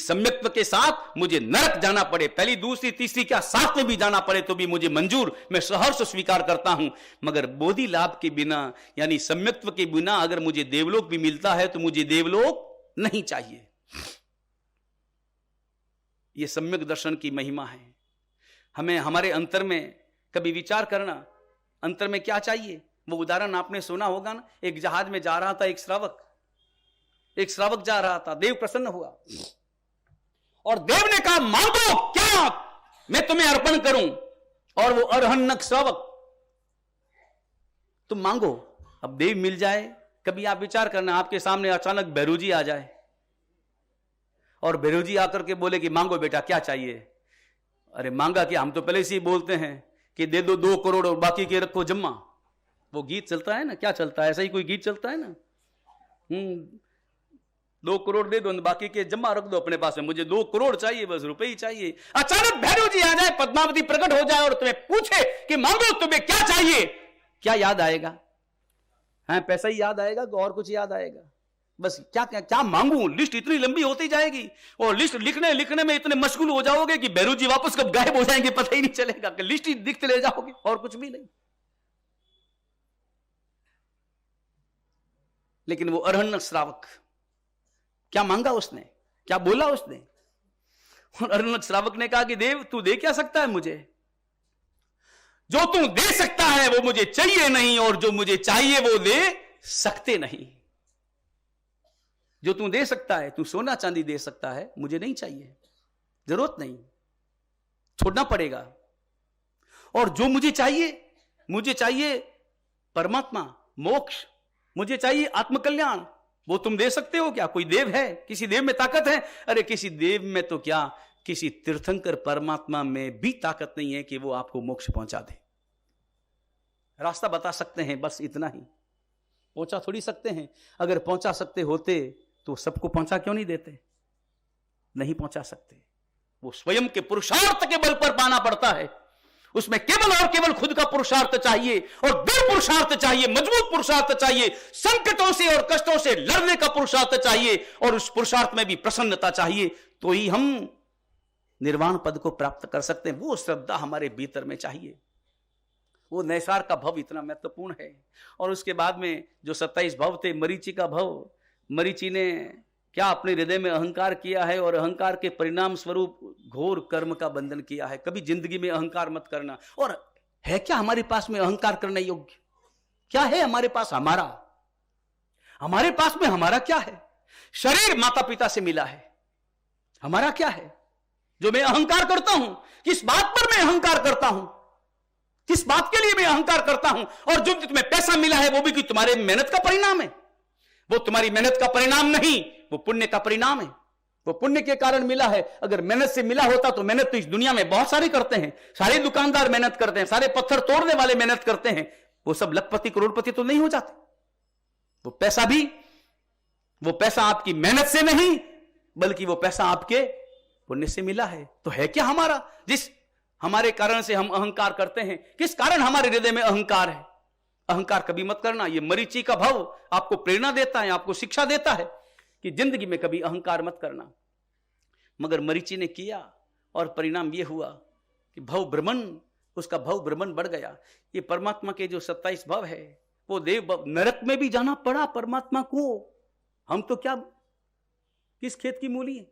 सम्यक्त्व के साथ मुझे नरक जाना पड़े, पहली दूसरी तीसरी क्या साथ में भी जाना पड़े तो भी मुझे मंजूर, मैं सहर्ष स्वीकार करता हूं। मगर बोधि लाभ के बिना यानी सम्यक्त्व के बिना अगर मुझे देवलोक भी मिलता है तो मुझे देवलोक नहीं चाहिए। यह सम्यक दर्शन की महिमा है। हमें हमारे अंतर में कभी विचार करना, अंतर में क्या चाहिए। वो उदाहरण आपने सुना होगा ना, एक जहाज में जा रहा था एक श्रावक जा रहा था, देव प्रसन्न हुआ और देव ने कहा मांगो क्या मैं तुम्हें अर्पण करूं। और वो अरहन्नक श्रावक, तुम मांगो, अब देव मिल जाए। कभी आप विचार करना, आपके सामने अचानक भैरूजी आ जाए और भैरूजी आकर के बोले कि मांगो बेटा क्या चाहिए। अरे मांगा कि हम तो पहले से ही बोलते हैं कि दे दो 2 करोड़ और बाकी के रखो जम्मा। वो गीत चलता है ना, क्या चलता है, ऐसा ही कोई गीत चलता है ना, 2 करोड़ दे दो, बाकी के जमा रख दो अपने पास में, मुझे 2 करोड़ चाहिए, बस रुपए ही चाहिए। अचानक भैरव जी आ जाए, पद्मावती प्रकट हो जाए और तुम्हें पूछे कि मांगो तुम्हें क्या चाहिए, क्या याद आएगा? हाँ, पैसा ही याद आएगा, और कुछ याद आएगा? बस क्या क्या क्या मांगू, लिस्ट इतनी लंबी होती जाएगी और लिस्ट लिखने में इतने मशगूल हो जाओगे कि भैरव जी वापस कब गायब हो जाएंगे पता ही नहीं चलेगा, कि लिस्ट ही दिखते ले जाओगे और कुछ भी नहीं। लेकिन वो अरहन्नक श्रावक क्या मांगा उसने, क्या बोला उसने? और अरहन्नक श्रावक ने कहा कि देव तू दे क्या सकता है मुझे, जो तू दे सकता है वो मुझे चाहिए नहीं और जो मुझे चाहिए वो दे सकते नहीं। जो तू दे सकता है, तू सोना चांदी दे सकता है, मुझे नहीं चाहिए, जरूरत नहीं, छोड़ना पड़ेगा। और जो मुझे चाहिए परमात्मा, मोक्ष, मुझे चाहिए आत्मकल्याण, वो तुम दे सकते हो क्या? कोई देव है, किसी देव में ताकत है? अरे किसी देव में तो क्या, किसी तीर्थंकर परमात्मा में भी ताकत नहीं है कि वो आपको मोक्ष पहुंचा दे। रास्ता बता सकते हैं, बस इतना ही, पहुंचा थोड़ी सकते हैं। अगर पहुंचा सकते होते तो सबको पहुंचा क्यों नहीं देते? नहीं पहुंचा सकते। वो स्वयं के पुरुषार्थ के बल पर पाना पड़ता है, उसमें केवल और केवल खुद का पुरुषार्थ चाहिए और दृढ़ पुरुषार्थ चाहिए, मजबूत पुरुषार्थ चाहिए, संकटों से और कष्टों से लड़ने का पुरुषार्थ चाहिए और उस पुरुषार्थ में भी प्रसन्नता चाहिए, तो ही हम निर्वाण पद को प्राप्त कर सकते हैं। वो श्रद्धा हमारे भीतर में चाहिए। वो नैसार का भव इतना महत्वपूर्ण है। और उसके बाद में जो 27 भव थे, मरीचि का भव, मरीचि ने क्या अपने हृदय में अहंकार किया है और अहंकार के परिणाम स्वरूप घोर कर्म का बंधन किया है। कभी जिंदगी में अहंकार मत करना। और है क्या हमारे पास में अहंकार करने योग्य? क्या है हमारे पास? हमारे पास में हमारा क्या है? शरीर माता पिता से मिला है, हमारा क्या है जो मैं अहंकार करता हूं? किस बात पर मैं अहंकार करता हूं? किस बात के लिए मैं अहंकार करता हूं? और जो तुम्हें पैसा मिला है वो भी कि तुम्हारे मेहनत का परिणाम है? वो तुम्हारी मेहनत का परिणाम नहीं, वो पुण्य का परिणाम है। वो पुण्य के कारण मिला है। अगर मेहनत से मिला होता तो मेहनत तो इस दुनिया में बहुत सारे करते हैं, सारे दुकानदार मेहनत करते हैं, सारे पत्थर तोड़ने वाले मेहनत करते हैं, वो सब लखपति करोड़पति तो नहीं हो जाते। वो पैसा आपकी मेहनत से नहीं बल्कि वो पैसा आपके पुण्य से मिला है। तो है क्या हमारा, जिस हमारे कारण से हम अहंकार करते हैं? किस कारण हमारे हृदय में अहंकार है? अहंकार कभी मत करना। ये मरीचि का भव आपको प्रेरणा देता है, आपको शिक्षा देता है कि जिंदगी में कभी अहंकार मत करना। मगर मरीचि ने किया और परिणाम यह हुआ कि उसका भव भ्रमण बढ़ गया। ये परमात्मा के जो 27 भव है वो देव भव, नरक में भी जाना पड़ा परमात्मा को। हम तो क्या किस खेत की मूली है,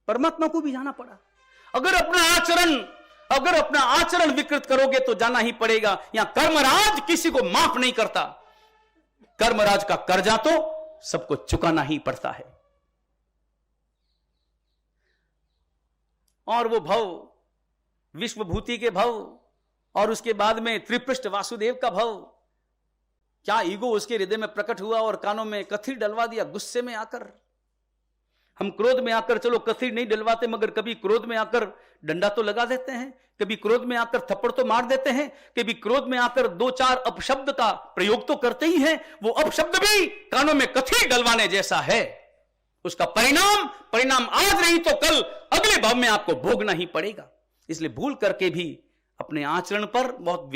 परमात्मा को भी जाना पड़ा। अगर अपना आचरण विकृत करोगे तो जाना ही पड़ेगा। यहां कर्मराज किसी को माफ नहीं करता, कर्मराज का कर्जा तो सबको चुकाना ही पड़ता है। और वो भव विश्वभूति के भव और उसके बाद में त्रिपृष्ठ वासुदेव का भव, क्या ईगो उसके हृदय में प्रकट हुआ और कानों में कथी डलवा दिया गुस्से में आकर। हम क्रोध में आकर चलो कथी नहीं डलवाते, मगर कभी क्रोध में आकर डंडा तो लगा देते हैं, कभी क्रोध में आकर थप्पड़ तो मार देते हैं, कभी क्रोध में आकर 2-4 अपशब्द का प्रयोग तो करते ही हैं। वो अपशब्द भी कानों में कथी डलवाने जैसा है। उसका परिणाम आज नहीं तो कल अगले भाव में आपको भोगना ही पड़ेगा। इसलिए भूल करके भी अपने आचरण पर बहुत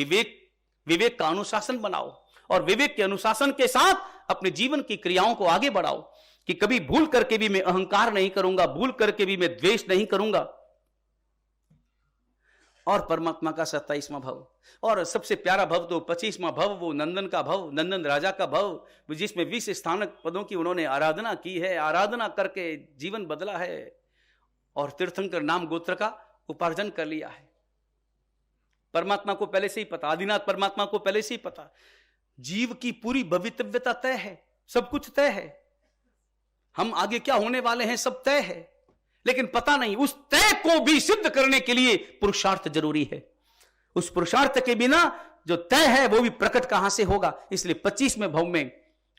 विवेक का अनुशासन बनाओ और विवेक के अनुशासन के साथ अपने जीवन की क्रियाओं को आगे बढ़ाओ। कि कभी भूल करके भी मैं अहंकार नहीं करूंगा, भूल करके भी मैं द्वेष नहीं करूंगा। और परमात्मा का 27वां भव, और सबसे प्यारा भव तो 25वां भव, वो नंदन का भव, नंदन राजा का भव, जिसमें 20 स्थानक पदों की उन्होंने आराधना की है, आराधना करके जीवन बदला है और तीर्थंकर नाम गोत्र का उपार्जन कर लिया है। परमात्मा को पहले से ही पता, आदिनाथ परमात्मा को पहले से ही पता, जीव की पूरी भवितव्यता तय है, सब कुछ तय है, हम आगे क्या होने वाले हैं सब तय है, लेकिन पता नहीं उस तय को भी सिद्ध करने के लिए पुरुषार्थ जरूरी है। उस पुरुषार्थ के बिना जो तय है वो भी प्रकट कहां से होगा। इसलिए 25वें भव में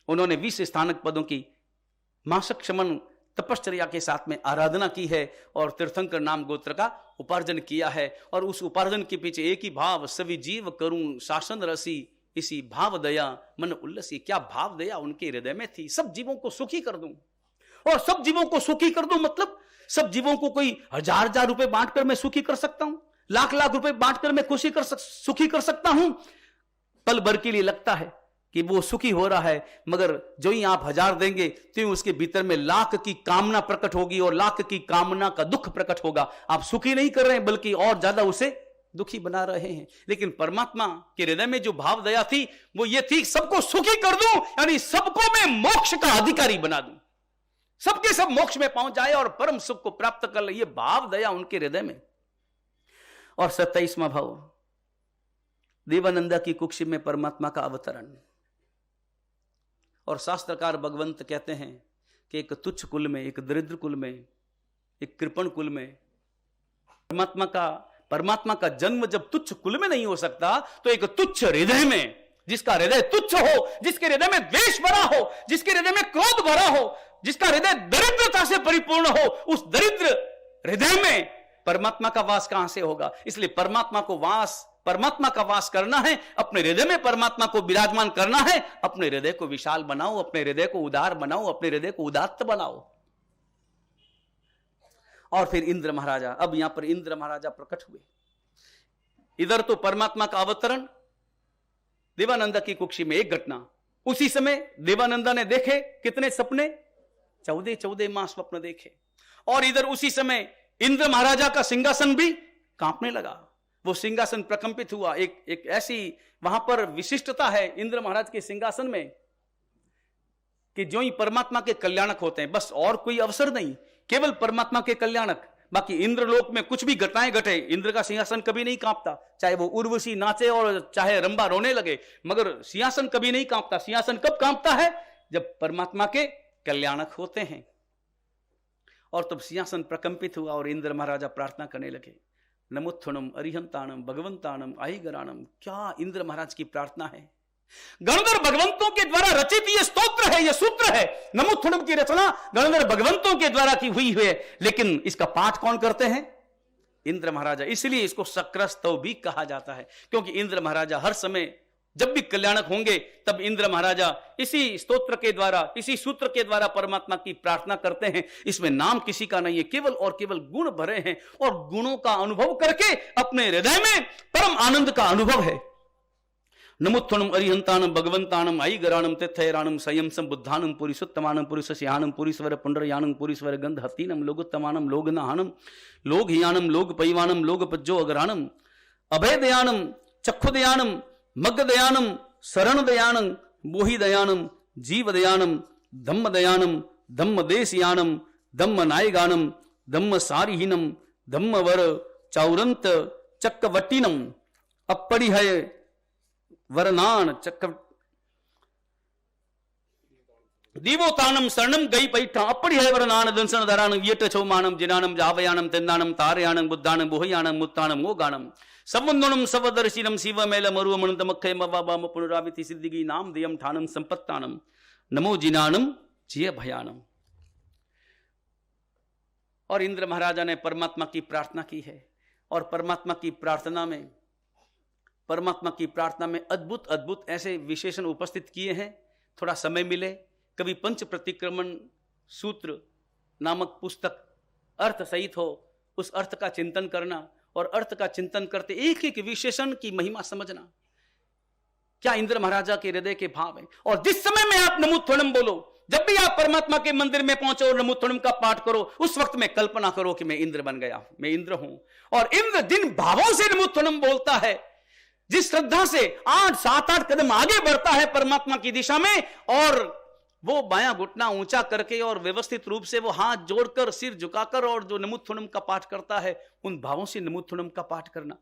उन्होंने 20 स्थानक पदों की मासक क्षमन तपश्चर्या के साथ में आराधना की है और तीर्थंकर नाम गोत्र का उपार्जन किया है। और उस उपार्जन के पीछे एक ही भाव, सभी जीव करूं शासन रसी, इसी भाव दया मन उल्लसी। क्या भाव दया उनके हृदय में थी, सब जीवों को सुखी कर दूं। और सब जीवों को सुखी कर दूं मतलब सब जीवों को कोई 1000-1000 रुपए बांटकर मैं सुखी कर सकता हूं, लाख-लाख रुपए बांटकर मैं सुखी कर सकता हूं। पल भर के लिए लगता है कि वो सुखी हो रहा है, मगर जो ही आप 1000 देंगे तो उसके भीतर में लाख की कामना प्रकट होगी और लाख की कामना का दुख प्रकट होगा। आप सुखी नहीं कर रहे हैं बल्कि और ज्यादा उसे दुखी बना रहे हैं। लेकिन परमात्मा के हृदय में जो भाव दया थी वो ये थी, सबको सुखी कर दूं, यानी सबको मैं मोक्ष का अधिकारी बना दूं, सबके सब मोक्ष में पहुंच जाए और परम सुख को प्राप्त कर ले। ये भाव दया उनके हृदय में। और 27वां भाव, देवानंदा की कुक्षी में परमात्मा का अवतरण। और शास्त्रकार भगवंत कहते हैं कि एक तुच्छ कुल में, एक दरिद्र कुल में, एक कृपण कुल में परमात्मा का जन्म जब तुच्छ कुल में नहीं हो सकता तो एक तुच्छ हृदय में, जिसका हृदय तुच्छ हो, जिसके हृदय में द्वेष भरा हो, जिसके हृदय में क्रोध भरा हो, जिसका हृदय दरिद्रता से परिपूर्ण हो, उस दरिद्र हृदय में परमात्मा का वास कहां से होगा। इसलिए परमात्मा का वास करना है, अपने हृदय में परमात्मा को विराजमान करना है। अपने हृदय को विशाल बनाओ, अपने हृदय को उदार बनाओ, अपने हृदय को उदात्त बनाओ। और फिर इंद्र महाराजा, अब यहां पर इंद्र महाराजा प्रकट हुए। इधर तो परमात्मा का अवतरण, देवानंदा की कुक्षी में एक घटना। उसी समय देवानंदा ने देखे कितने सपने, 14 माह स्वप्न देखे। और इधर उसी समय इंद्र महाराजा का सिंहासन भी कांपने लगा, वो सिंहासन प्रकंपित हुआ। एक ऐसी वहां पर विशिष्टता है इंद्र महाराज के सिंहासन में कि जो ही परमात्मा के कल्याणक होते हैं, बस और कोई अवसर नहीं, केवल परमात्मा के कल्याणक। बाकी इंद्रलोक में कुछ भी घटनाएं घटे, इंद्र का सिंहासन कभी नहीं कांपता, चाहे वो उर्वशी नाचे और चाहे रंभा रोने लगे, मगर सिंहासन कभी नहीं कांपता। सिंहासन कब कांपता है, जब परमात्मा के कल्याणक होते हैं। और तब सिंहासन प्रकंपित हुआ और इंद्र महाराजा प्रार्थना करने लगे, नमोत्थनम अरिहंताणम भगवंताणम आईगराणम। क्या इंद्र महाराज की प्रार्थना है, गणधर भगवंतों के द्वारा रचित ये स्तोत्र है, ये सूत्र है। नमोत्थनम की रचना गणधर भगवंतों के द्वारा की हुई है, लेकिन इसका पाठ कौन करते हैं, इंद्र महाराजा। इसलिए इसको शक्रस्तव भी कहा जाता है, क्योंकि इंद्र महाराजा हर समय जब भी कल्याणक होंगे तब इंद्र महाराजा इसी स्तोत्र के द्वारा, इसी सूत्र के द्वारा परमात्मा की प्रार्थना करते हैं। इसमें नाम किसी का नहीं है, केवल और केवल गुण भरे हैं और गुणों का अनुभव करके अपने हृदय में परम आनंद का अनुभव है। नमोत्थनम अरिहंताणम भगवंताणम आईगराणम तीर्थैराणम संयमसम बुद्धानम पुरुषोत्तमानम पुरुषस्यानम पुरीश्वर पुंडरयानम पुरीश्वर गंधहतीनम लोगोत्तमानम लोगनाहनम लोकहियानम लोकपैवानम लोकपज्जो अग्रहणम अभयदयानम चक्षुदयानम मग्गदयानम शरणदयानम मोहिदयानम जीवदयानम धम्मदयानम धम्मदेशयानम धम्मनायगानम धम्मसारिहीनम धम्मवर चौरंत चक्रवट्टिनम अपरिहय वरनान चक्र दीवोतानम शरणम गई पैठा अपरिहय वरनान दंसन धरानम येट छौमानम जिनानम जावयानम तिन्दानम तारयानम बुद्धानम बोहयानम मुत्तानम गोगानम संवंदनम सवदर्शिनम शिवमेल मरुवमनंतमक्खय मवाबाम पुनराविति सिद्धिगी नाम दियम ठानम संपत्तानम नमो जिनानम जिय भयानम। और इंद्र महाराजा ने परमात्मा की प्रार्थना की है, और परमात्मा की प्रार्थना में अद्भुत अद्भुत ऐसे विशेषण उपस्थित किए हैं। थोड़ा समय मिले कभी पंच प्रतिक्रमण सूत्र नामक पुस्तक अर्थ सहित हो, उस अर्थ का चिंतन करना और अर्थ का चिंतन करते एक एक विशेषण की महिमा समझना, क्या इंद्र महाराजा के हृदय के भाव है। और जिस समय में आप नमोत्थनम बोलो, जब भी आप परमात्मा के मंदिर में पहुंचो और नमोत्थनम का पाठ करो, उस वक्त में कल्पना करो कि मैं इंद्र बन गया, मैं इंद्र हूं। और इंद्र जिन भावों से नमोत्थनम बोलता है, जिस श्रद्धा से 7-8 कदम आगे बढ़ता है परमात्मा की दिशा में, और वो बायां घुटना ऊंचा करके और व्यवस्थित रूप से वो हाथ जोड़कर सिर झुकाकर और जो नमोत्थनम का पाठ करता है, उन भावों से नमोत्थनम का पाठ करना।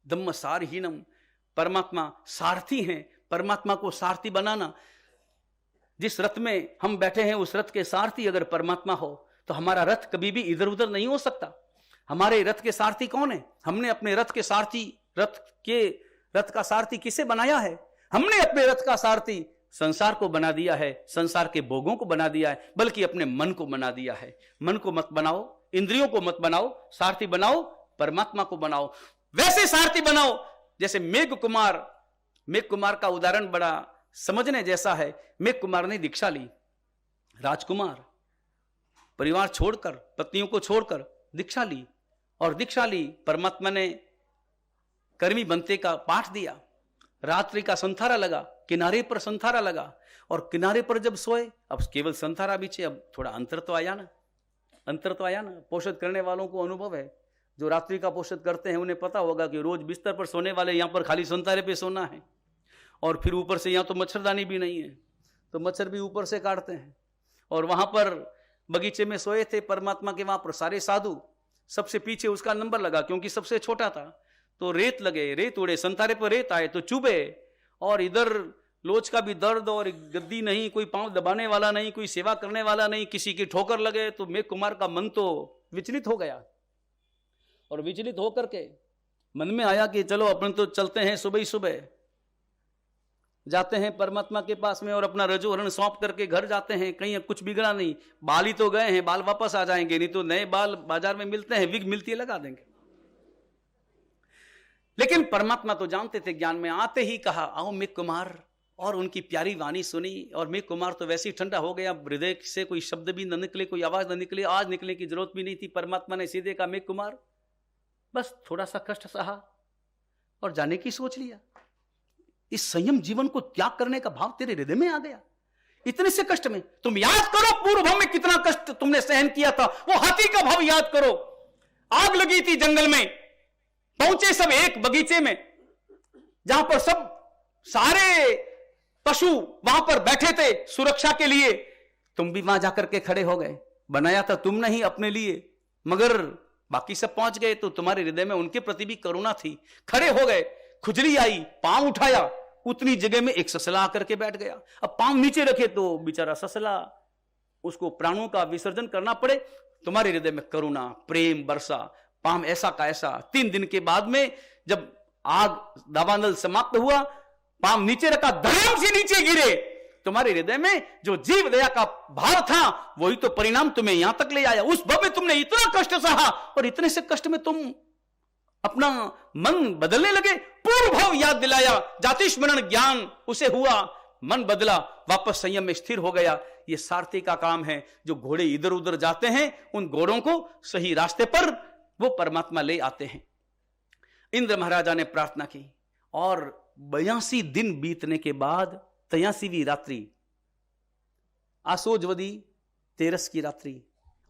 धम्म सारहीनम, परमात्मा सारथी हैं, परमात्मा को सारथी बनाना। जिस रथ में हम बैठे हैं उस रथ के सारथी अगर परमात्मा हो तो हमारा रथ कभी भी इधर उधर नहीं हो सकता। हमारे रथ के सारथी कौन है? हमने अपने रथ के सारथी, रथ का सारथी किसे बनाया है? हमने अपने रथ का सारथी संसार को बना दिया है, संसार के भोगों को बना दिया है, बल्कि अपने मन को बना दिया है। मन को मत बनाओ, इंद्रियों को मत बनाओ, सारथी बनाओ, परमात्मा को बनाओ। वैसे सारथी बनाओ जैसे मेघ कुमार का उदाहरण बड़ा समझने जैसा है। मेघ कुमार ने दीक्षा ली, राजकुमार परिवार छोड़कर, पत्नियों को छोड़कर दीक्षा ली, और दीक्षा ली, परमात्मा ने कर्मी बनते का पाठ दिया। रात्रि का संथारा लगा, किनारे पर संथारा लगा, और किनारे पर जब सोए, अब केवल संथारा बीचे, अब थोड़ा अंतर तो आया ना। पोषण करने वालों को अनुभव है, जो रात्रि का पोषण करते हैं उन्हें पता होगा कि रोज बिस्तर पर सोने वाले यहां पर खाली संतारे पे सोना है, और फिर ऊपर से यहां तो मच्छरदानी भी नहीं है, तो मच्छर भी ऊपर से काटते हैं। और वहां पर बगीचे में सोए थे परमात्मा के, वहां पर सारे साधु, सबसे पीछे उसका नंबर लगा क्योंकि सबसे छोटा था, तो रेत लगे, रेत उड़े, संतारे पर रेत आए तो चुभे, और इधर लोच का भी दर्द, और गद्दी नहीं, कोई पांव दबाने वाला नहीं, कोई सेवा करने वाला नहीं, किसी की ठोकर लगे, तो मेघ कुमार का मन तो विचलित हो गया। और विचलित होकर के मन में आया कि चलो अपन तो चलते हैं, सुबह ही सुबह जाते हैं परमात्मा के पास में, और अपना रजोहरण सौंप करके घर जाते हैं। कहीं कुछ बिगड़ा नहीं, बाल ही तो गए हैं, बाल वापस आ जाएंगे, नहीं तो नए बाल बाजार में मिलते हैं, विग मिलती है, लगा देंगे। लेकिन परमात्मा तो जानते थे, ज्ञान में आते ही कहा आओ मेघ कुमार, और उनकी प्यारी वाणी सुनी, और मेघ कुमार तो वैसे ही ठंडा हो गया, हृदय से कोई शब्द भी न निकले, कोई आवाज न निकले, आज निकलने की जरूरत भी नहीं थी। परमात्मा ने सीधे कहा मेघ कुमार बस थोड़ा सा कष्ट सहा और जाने की सोच लिया। इस संयम जीवन को त्याग करने का भाव तेरे हृदय में आ गया। इतने से कष्ट में तुम याद करो पूर्व भाव में कितना कष्ट तुमने सहन किया था। वो हाथी का भाव याद करो, आग लगी थी जंगल में, पहुंचे सब एक बगीचे में जहां पर सब सारे पशु वहां पर बैठे थे सुरक्षा के लिए, तुम भी वहां जाकर के खड़े हो गए। बनाया था तुम नहीं अपने लिए, मगर बाकी सब पहुंच गए, तो तुम्हारे हृदय में उनके प्रति भी करुणा थी। खड़े हो गए, खुजली आई, पांव उठाया, उतनी जगह में एक ससला आकर के बैठ गया। अब पांव नीचे रखे तो बेचारा ससला, उसको प्राणों का विसर्जन करना पड़े। तुम्हारे हृदय में करुणा, प्रेम बरसा, पांव ऐसा का ऐसा। 3 दिन के बाद में जब आग दावानल समाप्त हुआ, पांव नीचे रखा, धड़ाम से नीचे गिरे। तुम्हारे हृदय में जो जीव दया का भाव था वही तो परिणाम तुम्हें यहां तक ले आया। उस भव में तुमने इतना कष्ट सहा, और इतने से कष्ट में तुम अपना मन बदलने लगे। पूर्व भाव याद दिलाया, जाति स्मरण ज्ञान उसे हुआ, मन बदला, वापस संयम में स्थिर हो गया। यह सारथी का काम है। जो घोड़े इधर उधर जाते हैं उन घोड़ों को सही रास्ते पर वो परमात्मा ले आते हैं। इंद्र महाराजा ने प्रार्थना की, और 82 दिन बीतने के बाद 83वीं रात्रि, आसोजवदी तेरस की रात्रि,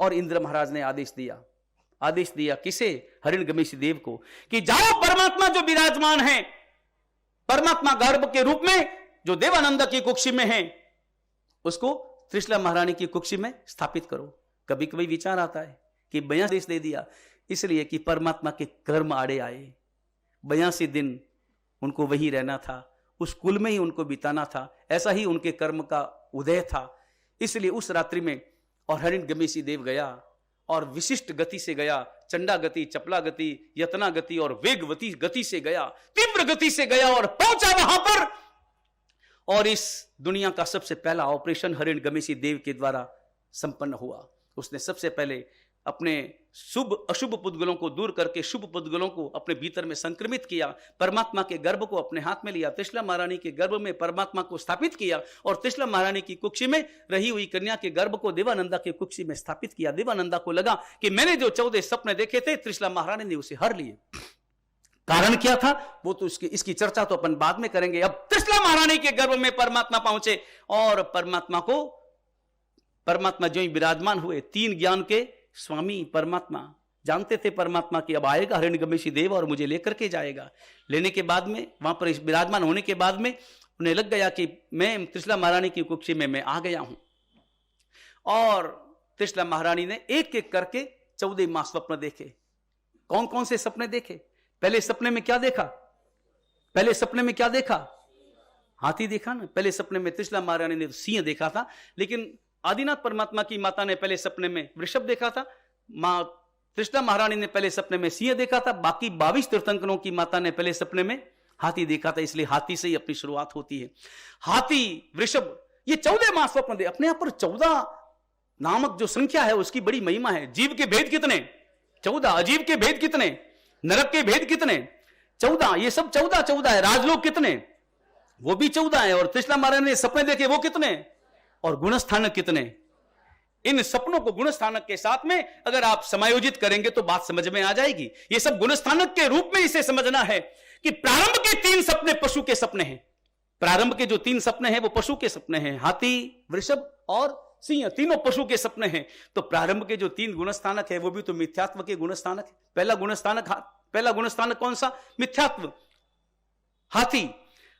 और इंद्र महाराज ने आदेश दिया किसे? हिरण्यगमिष्य देव को, कि जाओ परमात्मा जो विराजमान है, परमात्मा गर्भ के रूप में जो देवानंद की कुक्षी में है, उसको त्रिशला महारानी की कुक्षी में स्थापित करो। कभी कभी विचार आता है कि 82 आदेश दे दिया इसलिए कि परमात्मा के कर्म आड़े आए। 82 दिन उनको वही रहना था, उस कुल में ही उनको बिताना था, ऐसा ही उनके कर्म का उदय था। इसलिए उस रात्रि में और हिरण्यगमिष्य देव गया, और विशिष्ट गति से गया, चंडा गति, चपला गति, यतना गति और वेगवती गति से गया, तीव्र गति से गया, और पहुंचा वहां पर। और इस दुनिया का सबसे पहला ऑपरेशन हिरण्यगमिष्य देव के द्वारा संपन्न हुआ। उसने सबसे पहले अपने शुभ अशुभ पुद्गलों को दूर करके शुभ पुद्गलों को अपने भीतर में संक्रमित किया, परमात्मा के गर्भ को अपने हाथ में लिया, त्रिशला महारानी के गर्भ में परमात्मा को स्थापित किया, और त्रिशला महारानी की कुक्षी में रही हुई कन्या के गर्भ को देवानंदा की कुक्षी में स्थापित किया। देवानंदा को लगा कि मैंने जो 14 सपने देखे थे त्रिशला महारानी ने उसे हर लिए। कारण क्या था वो तो इसकी चर्चा तो अपन बाद में करेंगे। अब त्रिशला महारानी के गर्भ में परमात्मा पहुंचे और परमात्मा जो ही विराजमान हुए, तीन ज्ञान के स्वामी परमात्मा जानते थे परमात्मा की अब आएगा हिरण्यगर्भ देव और मुझे लेकर के जाएगा। लेने के बाद में वहां पर विराजमान होने के बाद में उन्हें लग गया कि मैं त्रिशला महारानी की कुक्षी में मैं आ गया हूं। और त्रिशला महारानी ने एक एक करके 14 माह स्वप्न देखे। कौन कौन से सपने देखे? पहले सपने में क्या देखा? पहले सपने में क्या देखा? हाथी देखा ना। पहले सपने में त्रिशला महारानी ने सिंह देखा था, लेकिन आदिनाथ परमात्मा की माता ने पहले सपने में वृषभ देखा था। मां त्रिशला महारानी ने पहले सपने में सिंह देखा था। बाकी 22 तीर्थंकरों की माता ने पहले सपने में हाथी देखा था। इसलिए हाथी से ही अपनी शुरुआत होती है। हाथी, वृषभ, ये 14 माह स्वप्न दे। अपने आप पर 14 नामक जो संख्या है उसकी बड़ी महिमा है। जीव के भेद कितने? 14। अजीव के भेद कितने? नरक के भेद कितने? 14। ये सब 14 है। राजलोक कितने? वो भी 14 है। और त्रिशला महारानी ने सपने देखे वो कितने? और गुणस्थानक कितने? इन सपनों को गुणस्थानक के साथ में अगर आप समायोजित करेंगे तो बात समझ में आ जाएगी। ये सब गुणस्थानक के रूप में इसे समझना है कि प्रारंभ के 3 सपने पशु के सपने हैं। प्रारंभ के जो 3 सपने हैं वो पशु के सपने हैं। हाथी, वृषभ और सिंह, तीनों पशु के सपने हैं। तो प्रारंभ के जो 3 गुणस्थानक है वो भी तो मिथ्यात्व के गुणस्थानक है। पहला गुणस्थानक कौन सा? मिथ्यात्व। हाथी,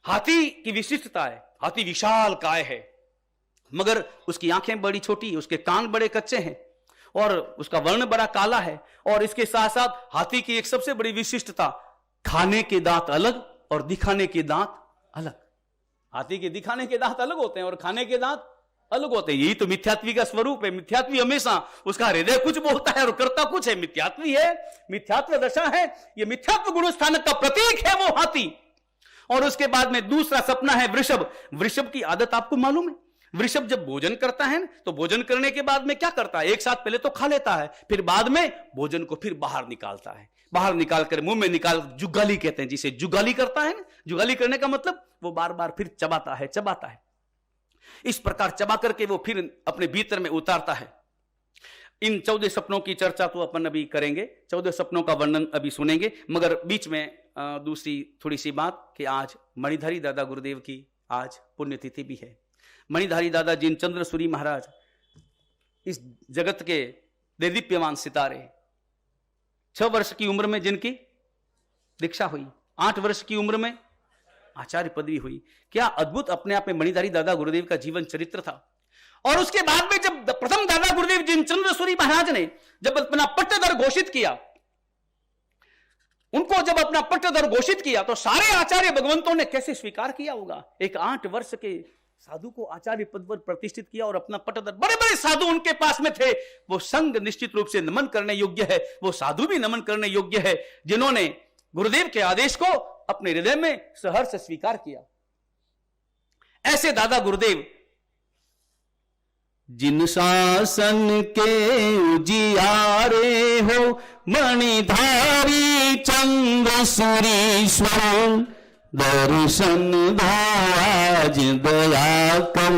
हाथी की विशिष्टता है, हाथी विशाल काय है, मगर उसकी आंखें बड़ी छोटी, उसके कान बड़े कच्चे हैं और उसका वर्ण बड़ा काला है। और इसके साथ साथ हाथी की एक सबसे बड़ी विशिष्टता, खाने के दांत अलग और दिखाने के दांत अलग। हाथी के दिखाने के दांत अलग होते हैं और खाने के दांत अलग होते हैं। यही तो मिथ्यात्वी का स्वरूप है। मिथ्यात्वी हमेशा उसका हृदय कुछ बोलता है और करता कुछ है। मिथ्यात्वी है, मिथ्यात्व दशा है। ये मिथ्यात्व गुणस्थानक का प्रतीक है वो हाथी। और उसके बाद में दूसरा सपना है वृषभ। वृषभ की आदत आपको मालूम है? वृषभ जब भोजन करता है तो भोजन करने के बाद में क्या करता है? एक साथ पहले तो खा लेता है, फिर बाद में भोजन को फिर बाहर निकालता है। बाहर निकाल कर मुंह में निकाल, जुगाली कहते हैं जिसे। जुगाली करता है ना। जुगाली करने का मतलब वो बार बार फिर चबाता है। इस प्रकार चबा करके वो फिर अपने भीतर में उतारता है। इन 14 सपनों की चर्चा तो अपन अभी करेंगे, 14 सपनों का वर्णन अभी सुनेंगे। मगर बीच में दूसरी थोड़ी सी बात कि आज मणिधारी दादा गुरुदेव की आज पुण्यतिथि भी है। मणिधारी दादा जिन चंद्रसूरी महाराज, इस जगत के देदीप्यमान सितारे, 6 वर्ष की उम्र में जिनकी दीक्षा हुई, 8 वर्ष की उम्र में आचार्य पदवी हुई। क्या अद्भुत अपने आप में मणिधारी दादा गुरुदेव का जीवन चरित्र था। और उसके बाद में जब प्रथम दादा गुरुदेव जिन चंद्रसूरी महाराज ने जब अपना पट्टधर घोषित किया, उनको जब अपना पट्टधर घोषित किया तो सारे आचार्य भगवंतों ने कैसे स्वीकार किया होगा। एक 8 वर्ष के साधु को आचार्य पद पर प्रतिष्ठित किया और अपना पट्टधर, बड़े बड़े साधु उनके पास में थे। वो संघ निश्चित रूप से नमन करने योग्य है। वो साधु भी नमन करने योग्य है जिन्होंने गुरुदेव के आदेश को अपने हृदय में सहर्ष स्वीकार किया। ऐसे दादा गुरुदेव जिन शासन के उजियारे हो, मणिधारी चंद्रसूरीश्वर, दर्शन दो आज दया कर,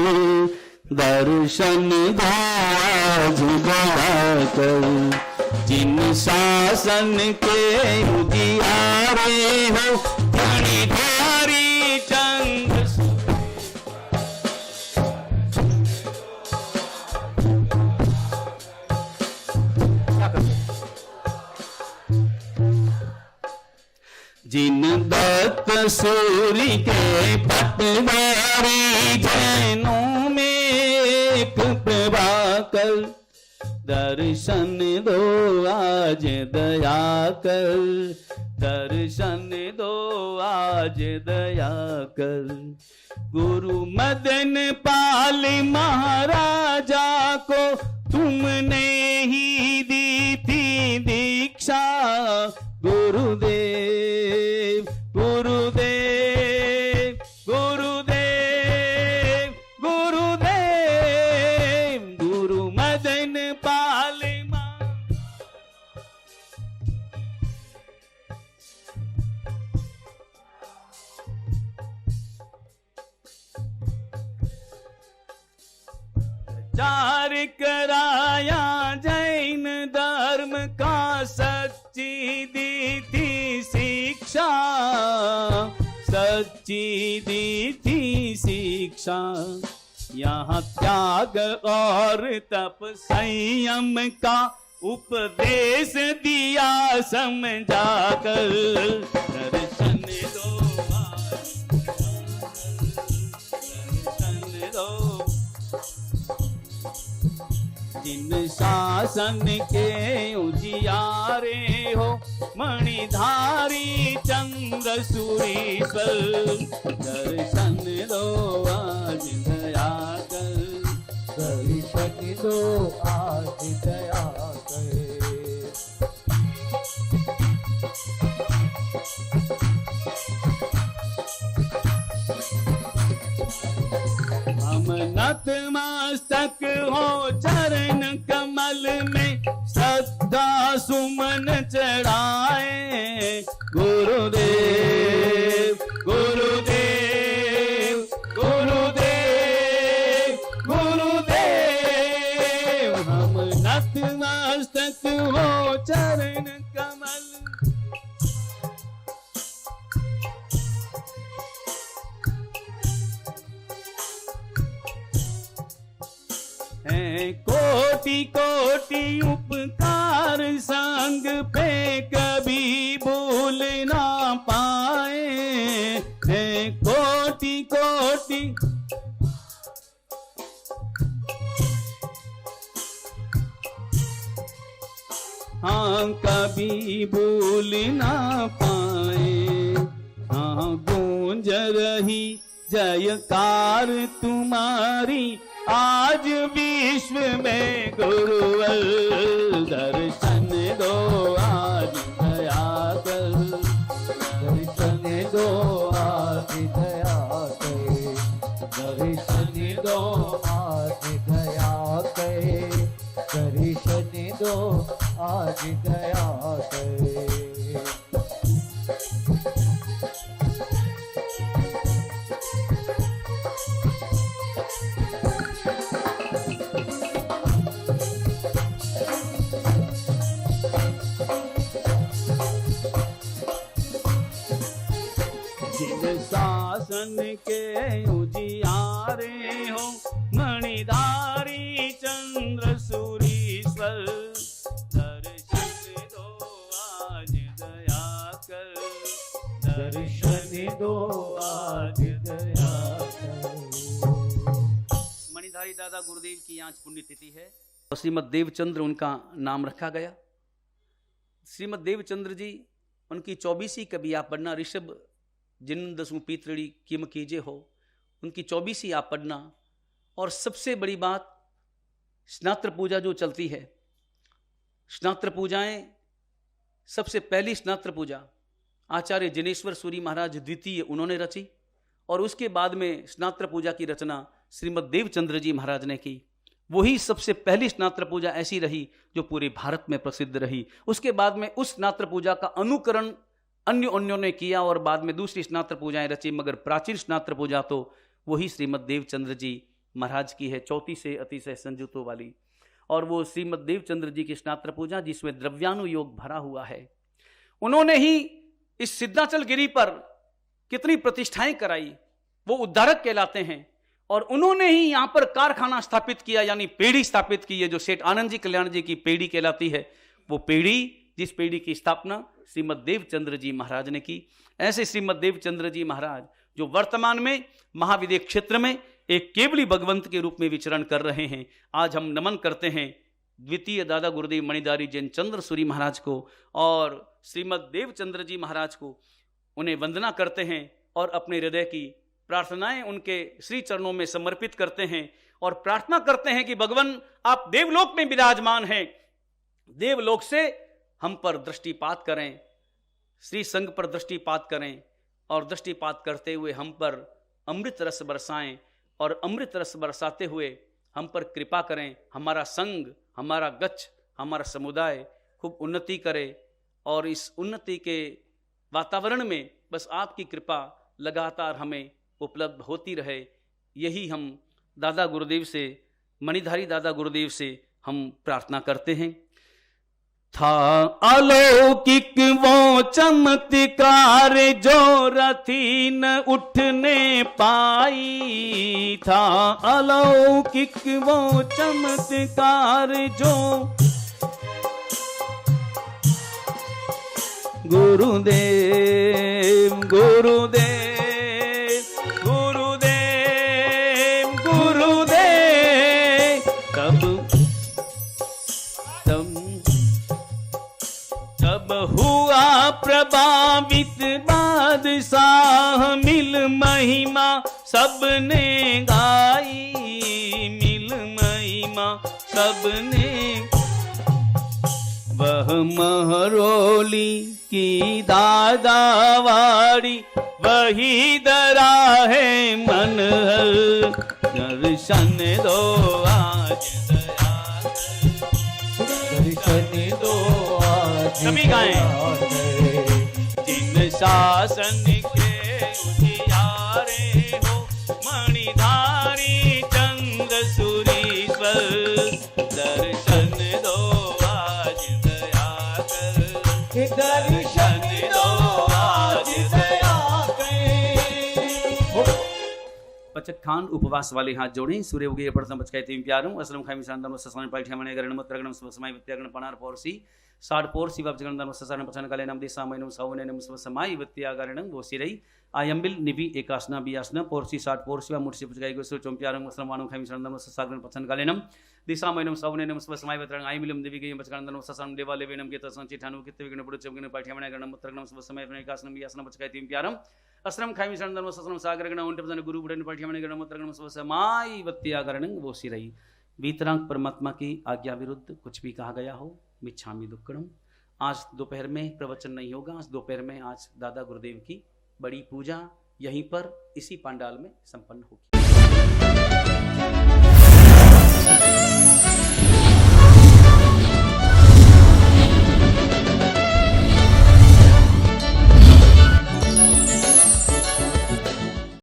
दर्शन दो आज दया कर। जिन शासन के उजियारे हो, मणिधारी चंद्र जिन दत्त सूरी के पटवारी, जैनों में एक प्रभाकर, दर्शन दो आज दया कर, दर्शन दो आज दया कर। गुरु मदन पाल महाराजा को तुमने ही दी थी दीक्षा, गुरुदेव गुरुदेव गुरुदेव गुरुदेव। गुरु मदन पाल चार कराया जैन धर्म का, सच्ची दी थी सीख दीक्षा, सच्ची दी थी शिक्षा। यहाँ त्याग और तप संयम का उपदेश दिया समझाकर। दर्शन दो दर्शन दो, जिन शासन के उजियारे हो मणिधारी चंद्र सूरीश्वर। दर्शन दो आज दया कर, दर्शन दो आज दया कर। हम नतमस्तक हो चरण कमल में, श्रद्धा सुमन चढ़ाए। गुरुदेव गुरुदेव गुरुदेव गुरुदेव, हम नतमस्तक हो चरण कमल। हैं कोटि कोटि उपकार संग पे कभी भूल ना पाए। हैं कोटि कोटि हाँ कभी भूल ना पाए। हाँ गूंज रही जयकार तुम्हारी आज विश्व में गुरुवर। दर्शन दो आज दया कर, दर्शन दो आज दया कर। दर्शन दो आज दया कर। दर्शन दो आज दया कर। शासन के उजियारे हो मणिधारी चंद्र सूरीश्वर। दर्शन दो आज दया कर, दर्शन दो आज दया कर। मणिधारी दादा गुरुदेव की आज पुण्यतिथि है और श्रीमद देवचंद्र उनका नाम रखा गया। श्रीमद देवचंद्र जी उनकी 24वीं कभी आप पढ़ना, ऋषभ जिन दसों पीतड़ी किम कीजे हो, उनकी 24वीं आप पढ़ना। और सबसे बड़ी बात, स्नात्र पूजा जो चलती है, स्नात्र पूजाएं, सबसे पहली स्नात्र पूजा आचार्य जिनेश्वर सूरी महाराज द्वितीय उन्होंने रची और उसके बाद में स्नात्र पूजा की रचना श्रीमद देवचंद्र जी महाराज ने की। वही सबसे पहली स्नात्र पूजा ऐसी रही जो पूरे भारत में प्रसिद्ध रही। उसके बाद में उस स्नात्र पूजा का अनुकरण अन्यों ने किया और बाद में दूसरी स्नात्र पूजाएं रची, मगर प्राचीन स्नात्र पूजा तो वही श्रीमद देवचंद्र जी महाराज की है, चौथी से अतिशय संजुतों वाली। और वो श्रीमद देवचंद्र जी की स्नात्र पूजा जिसमें द्रव्यानुयोग भरा हुआ है। उन्होंने ही इस सिद्धाचल गिरी पर कितनी प्रतिष्ठाएं कराई, वो उद्धारक कहलाते हैं। और उन्होंने ही यहां पर कारखाना स्थापित किया, यानी पेढ़ी स्थापित की है, जो सेठ आनंद जी कल्याण जी की पेढ़ी कहलाती है। वो पेढ़ी, जिस पेढ़ी की स्थापना श्रीमद देवचंद्र जी महाराज ने की। ऐसे श्रीमद देवचंद्र जी महाराज जो वर्तमान में महाविद्य क्षेत्र में एक केवली भगवंत के रूप में विचरण कर रहे हैं। आज हम नमन करते हैं द्वितीय दादा गुरुदेव मणिधारी जैन चंद्र सूरी महाराज को और श्रीमद देवचंद्र जी महाराज को। उन्हें वंदना करते हैं और अपने हृदय की प्रार्थनाएं उनके श्री चरणों में समर्पित करते हैं और प्रार्थना करते हैं कि भगवान आप देवलोक में विराजमान हैं, देवलोक से हम पर दृष्टिपात करें, श्री संघ पर दृष्टिपात करें और दृष्टिपात करते हुए हम पर अमृत रस बरसाएं और अमृत रस बरसाते हुए हम पर कृपा करें। हमारा संघ, हमारा गच्छ, हमारा समुदाय खूब उन्नति करे और इस उन्नति के वातावरण में बस आपकी कृपा लगातार हमें उपलब्ध होती रहे। यही हम दादा गुरुदेव से, मणिधारी दादा गुरुदेव से हम प्रार्थना करते हैं। था अलौकिक वो चमत्कार जो रथी न उठने पाई, था अलौकिक वो चमत्कार जो गुरुदेव गुरुदेव गुरुदेव गुरुदेव। तब हुआ प्रभावित बादशाह, मिल महिमा सबने गाई, मिल महिमा सबने। वह महरोली की दादावाड़ी वही दरा है मनहर, दर्शन दो आज दया दर्शन दो आज सभी गाएं। जिन शासन के उजियारे हो मणिधारी चंद्र सूरीश्वर, दर्शन दो आज दया कर, दर्शन दो आज दया कर। बचत खान उपवास वाले हाथ जोड़ें, सूर्य उगे प्रथम बच कहते प्यारों असलम खामी शानदार ससान पाठ्यमणे गरण मत्रगणम समय वित्यागण पनार पौरसी साड पौरसी वब्जगणदान ससान पचन काले नम दिशा मैनम सवनेनम समय वित्यागरणं वोसिरई आयंबिल निबी एकासना बियासना पौरसी साड पौरसी व मुर्सी पुजगाई गोसु चोंप्यारं असलम वानु खामी शानदार ससागण पचन काले नम दिशा मैनम सवनेनम समय वित्रंग आयमिलम दिवी गयम बचगणदान ससान देवा लेवेनम के तसन चिठानु कित विगण पुड़ चमगण पाठ्यमणे गण मत्रगणम समय एकासना बियासना बचकाई प्यारं असरम खामी शानदार ससनम सागर गण उंटपजन गुरु बुड़न पाठ्यमणे गण मत्रगणम समय वित्यागरणं वोसिरई। वीतराग परमात्मा की आज्ञा विरुद्ध कुछ भी कहा गया हो मिच्छामि दुक्कड़म। आज दोपहर में प्रवचन नहीं होगा, आज दोपहर में आज दादा गुरुदेव की बड़ी पूजा यहीं पर इसी पंडाल में संपन्न होगी।